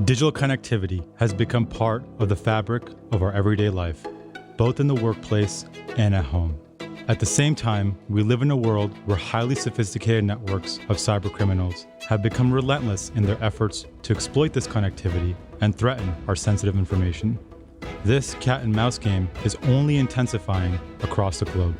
Digital connectivity has become part of the fabric of our everyday life, both in the workplace and at home. At the same time, we live in a world where highly sophisticated networks of cybercriminals have become relentless in their efforts to exploit this connectivity and threaten our sensitive information. This cat and mouse game is only intensifying across the globe.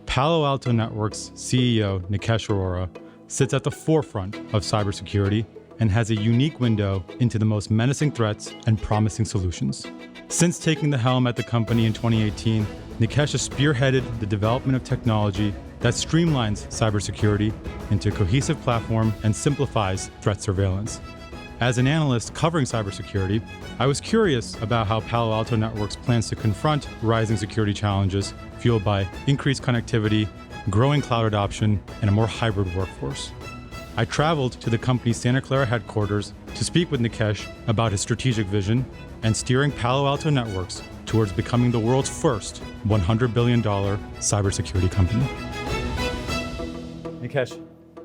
Palo Alto Networks CEO Nikesh Arora sits at the forefront of cybersecurity and has a unique window into the most menacing threats and promising solutions. Since taking the helm at the company in 2018, Nikesh has spearheaded the development of technology that streamlines cybersecurity into a cohesive platform and simplifies threat surveillance. As an analyst covering cybersecurity, I was curious about how Palo Alto Networks plans to confront rising security challenges fueled by increased connectivity, growing cloud adoption, and a more hybrid workforce. I traveled to the company's Santa Clara headquarters to speak with Nikesh about his strategic vision and steering Palo Alto Networks towards becoming the world's first $100 billion cybersecurity company. Nikesh,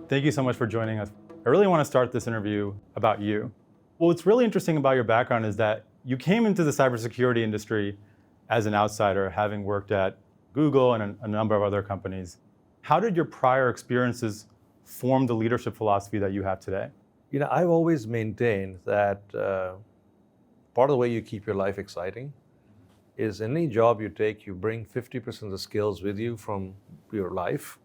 thank you so much for joining us. I really want to start this interview about you. What's really interesting about your background is that you came into the cybersecurity industry as an outsider, having worked at Google and a number of other companies. How did your prior experiences form the leadership philosophy that you have today? You know, I've always maintained that part of the way you keep your life exciting is in any job you take, you bring 50% of the skills with you from your life,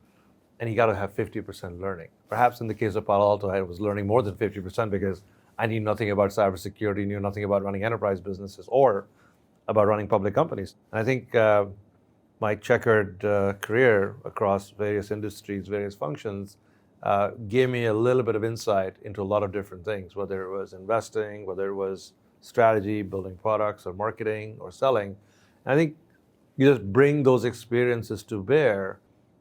and you got to have 50% learning. Perhaps in the case of Palo Alto, I was learning more than 50% because I knew nothing about cybersecurity, knew nothing about running enterprise businesses or about running public companies. And I think my checkered career across various industries, various functions, gave me a little bit of insight into a lot of different things, whether it was investing, whether it was strategy, building products or marketing or selling. And I think you just bring those experiences to bear.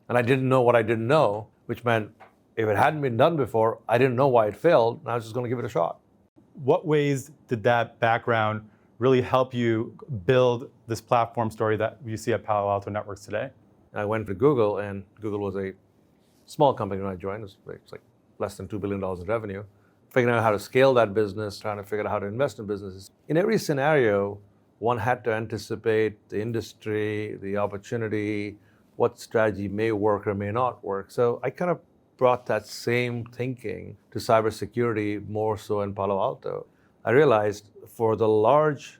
And I didn't know what I didn't know, which meant if it hadn't been done before, I didn't know why it failed, and I was just going to give it a shot. What ways did that background really help you build this platform story that you see at Palo Alto Networks today? I went to Google, and Google was a small company when I joined. It was like less than $2 billion in revenue. Figuring out how to scale that business, trying to figure out how to invest in businesses. In every scenario, one had to anticipate the industry, the opportunity, what strategy may work or may not work. So I kind of brought that same thinking to cybersecurity, more so in Palo Alto. I realized for the large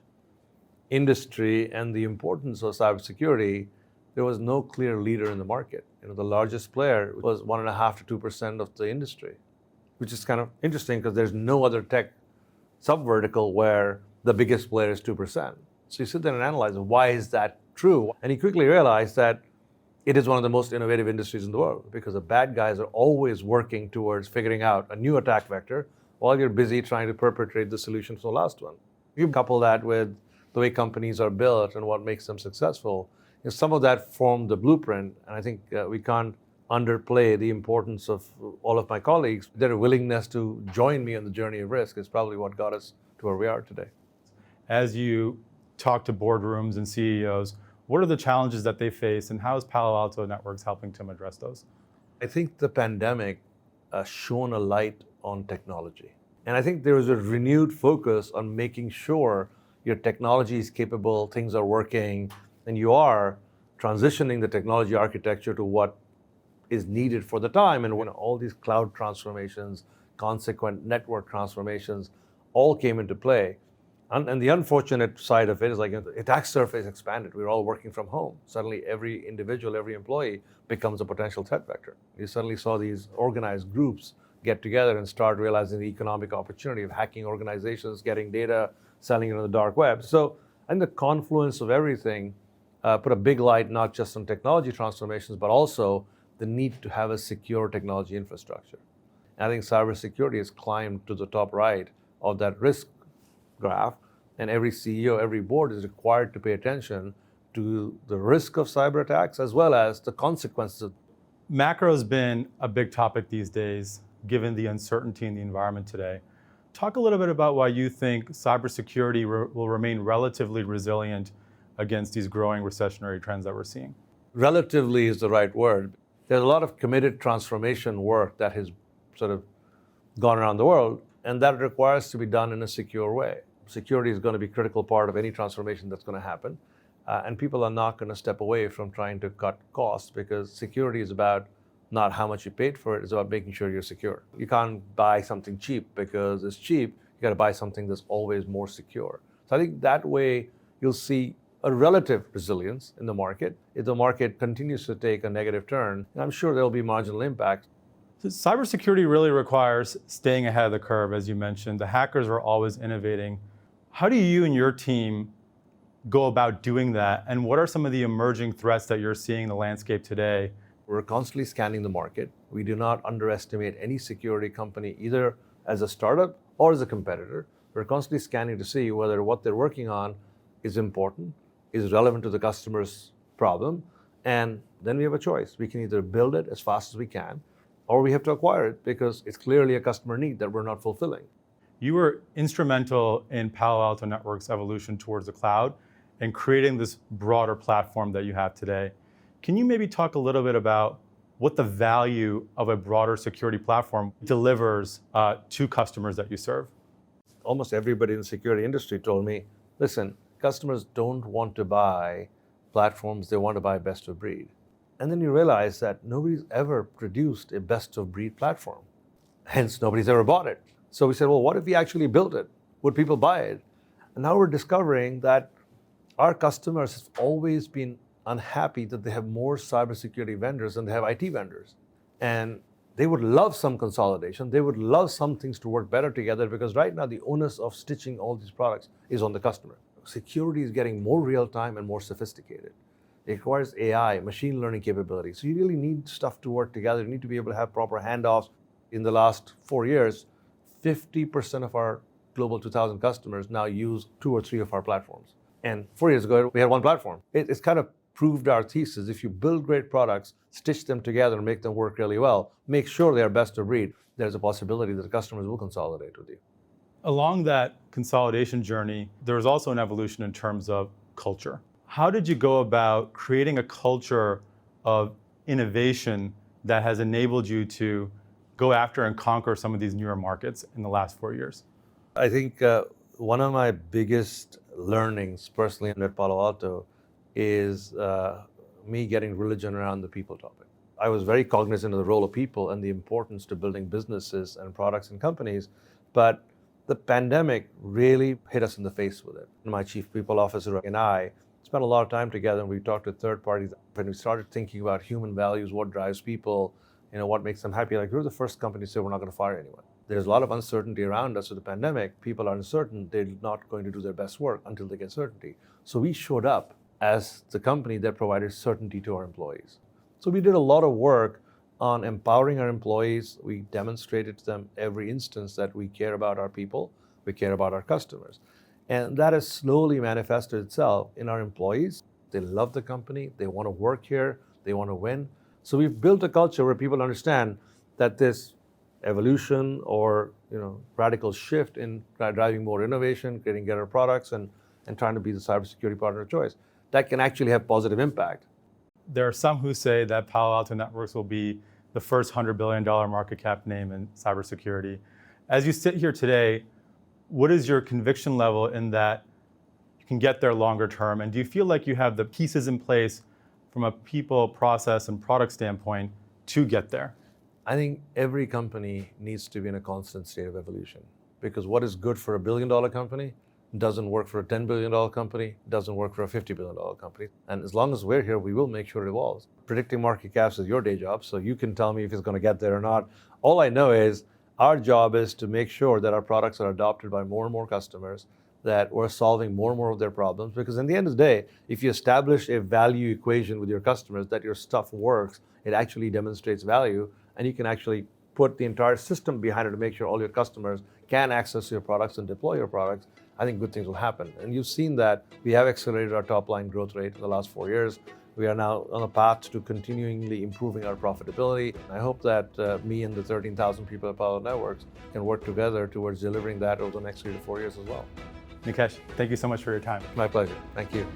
industry and the importance of cybersecurity, there was no clear leader in the market. You know, the largest player was 1.5% to 2% of the industry, which is kind of interesting because there's no other tech subvertical where the biggest player is 2%. So you sit there and analyze, why is that true? And you quickly realize that it is one of the most innovative industries in the world because the bad guys are always working towards figuring out a new attack vector while you're busy trying to perpetrate the solution for the last one. You couple that with the way companies are built and what makes them successful. You know, some of that formed the blueprint, and I think we can't underplay the importance of all of my colleagues. Their willingness to join me on the journey of risk is probably what got us to where we are today. As you talk to boardrooms and CEOs, what are the challenges that they face, and how is Palo Alto Networks helping them address those? I think the pandemic shone a light on technology. And I think there was a renewed focus on making sure your technology is capable, things are working, and you are transitioning the technology architecture to what is needed for the time. And when all these cloud transformations, consequent network transformations all came into play. And the unfortunate side of it is like the attack surface expanded. We're all working from home. Suddenly every individual, every employee becomes a potential threat vector. You suddenly saw these organized groups get together and start realizing the economic opportunity of hacking organizations, getting data, selling it on the dark web. So, and the confluence of everything put a big light not just on technology transformations, but also the need to have a secure technology infrastructure. And I think cybersecurity has climbed to the top right of that risk graph, and every CEO, every board is required to pay attention to the risk of cyber attacks as well as the consequences. Macro has been a big topic these days, given the uncertainty in the environment today. Talk a little bit about why you think cybersecurity will remain relatively resilient against these growing recessionary trends that we're seeing. Relatively is the right word. There's a lot of committed transformation work that has sort of gone around the world, and that requires to be done in a secure way. Security is going to be a critical part of any transformation that's going to happen. And people are not going to step away from trying to cut costs, because security is about not how much you paid for it, it's about making sure you're secure. You can't buy something cheap because it's cheap. You got to buy something that's always more secure. So I think that way you'll see a relative resilience in the market. If the market continues to take a negative turn, I'm sure there'll be marginal impact. So cybersecurity really requires staying ahead of the curve, as you mentioned. The hackers are always innovating. How do you and your team go about doing that? And what are some of the emerging threats that you're seeing in the landscape today? We're constantly scanning the market. We do not underestimate any security company, either as a startup or as a competitor. We're constantly scanning to see whether what they're working on is important, is relevant to the customer's problem, and then we have a choice. We can either build it as fast as we can, or we have to acquire it because it's clearly a customer need that we're not fulfilling. You were instrumental in Palo Alto Networks' evolution towards the cloud and creating this broader platform that you have today. Can you maybe talk a little bit about what the value of a broader security platform delivers to customers that you serve? Almost everybody in the security industry told me, listen, customers don't want to buy platforms, they want to buy best of breed. And then you realize that nobody's ever produced a best of breed platform. Hence, nobody's ever bought it. So we said, well, what if we actually built it? Would people buy it? And now we're discovering that our customers have always been unhappy that they have more cybersecurity vendors than they have IT vendors. And they would love some consolidation. They would love some things to work better together, because right now the onus of stitching all these products is on the customer. Security is getting more real-time and more sophisticated. It requires AI, machine learning capabilities. So you really need stuff to work together. You need to be able to have proper handoffs. In the last 4 years, 50% of our Global 2000 customers now use 2 or 3 of our platforms. And 4 years ago, we had one platform. It's kind of proved our thesis. If you build great products, stitch them together and make them work really well, make sure they are best of breed, there's a possibility that the customers will consolidate with you. Along that consolidation journey, there's also an evolution in terms of culture. How did you go about creating a culture of innovation that has enabled you to go after and conquer some of these newer markets in the last 4 years? I think one of my biggest learnings personally at Palo Alto is me getting religion around the people topic. I was very cognizant of the role of people and the importance to building businesses and products and companies, but the pandemic really hit us in the face with it. My chief people officer and I spent a lot of time together, and we talked to third parties. When we started thinking about human values, what drives people, what makes them happy, like we were the first company to say we're not going to fire anyone. There's a lot of uncertainty around us with the pandemic. People are uncertain. They're not going to do their best work until they get certainty. So we showed up as the company that provided certainty to our employees. So we did a lot of work on empowering our employees. We demonstrated to them every instance that we care about our people, we care about our customers. And that has slowly manifested itself in our employees. They love the company, they want to work here, they want to win. So we've built a culture where people understand that this evolution or radical shift in driving more innovation, creating better products, and trying to be the cybersecurity partner of choice, that can actually have positive impact. There are some who say that Palo Alto Networks will be the first $100 billion market cap name in cybersecurity. As you sit here today, what is your conviction level in that you can get there longer term? And do you feel like you have the pieces in place from a people, process, and product standpoint to get there? I think every company needs to be in a constant state of evolution, because what is good for $1 billion company doesn't work for a $10 billion company, doesn't work for a $50 billion company. And as long as we're here, we will make sure it evolves. Predicting market caps is your day job, so you can tell me if it's going to get there or not. All I know is our job is to make sure that our products are adopted by more and more customers, that we're solving more and more of their problems. Because in the end of the day, if you establish a value equation with your customers, that your stuff works, it actually demonstrates value, and you can actually put the entire system behind it to make sure all your customers can access your products and deploy your products, I think good things will happen. And you've seen that we have accelerated our top line growth rate in the last 4 years. We are now on a path to continually improving our profitability. I hope that me and the 13,000 people at Palo Alto Networks can work together towards delivering that over the next 3 to 4 years as well. Nikesh, thank you so much for your time. My pleasure. Thank you.